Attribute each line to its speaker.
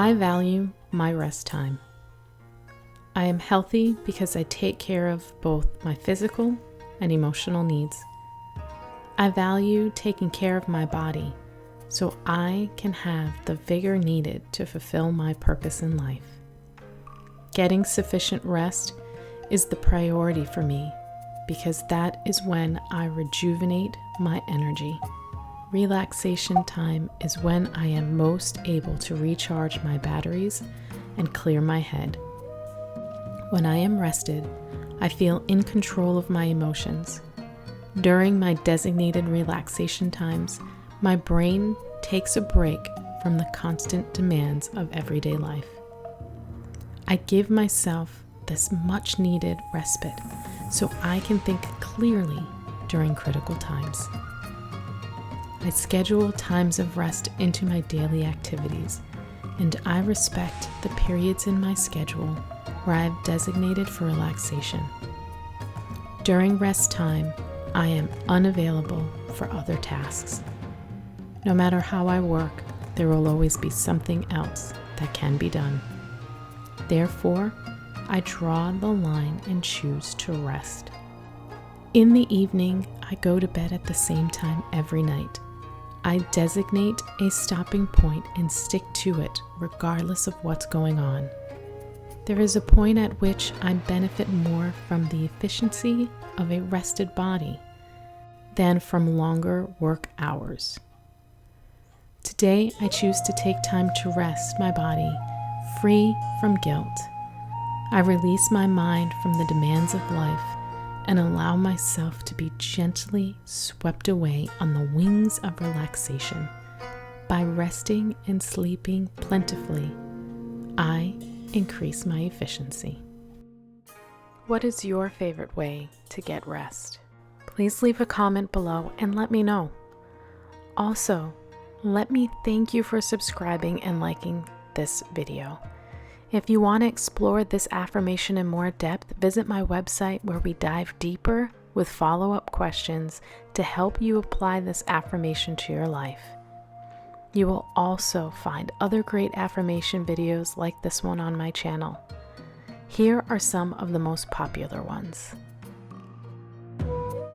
Speaker 1: I value my rest time. I am healthy because I take care of both my physical and emotional needs. I value taking care of my body so I can have the vigor needed to fulfill my purpose in life. Getting sufficient rest is the priority for me because that is when I rejuvenate my energy. Relaxation time is when I am most able to recharge my batteries and clear my head. When I am rested, I feel in control of my emotions. During my designated relaxation times, my brain takes a break from the constant demands of everyday life. I give myself this much needed respite so I can think clearly during critical times. I schedule times of rest into my daily activities, and I respect the periods in my schedule where I have designated for relaxation. During rest time, I am unavailable for other tasks. No matter how I work, there will always be something else that can be done. Therefore, I draw the line and choose to rest. In the evening, I go to bed at the same time every night. I designate a stopping point and stick to it regardless of what's going on. There is a point at which I benefit more from the efficiency of a rested body than from longer work hours. Today, I choose to take time to rest my body free from guilt. I release my mind from the demands of life and allow myself to be gently swept away on the wings of relaxation. By resting and sleeping plentifully, I increase my efficiency. What is your favorite way to get rest? Please leave a comment below and let me know. Also, let me thank you for subscribing and liking this video. If you want to explore this affirmation in more depth, visit my website where we dive deeper with follow-up questions to help you apply this affirmation to your life. You will also find other great affirmation videos like this one on my channel. Here are some of the most popular ones.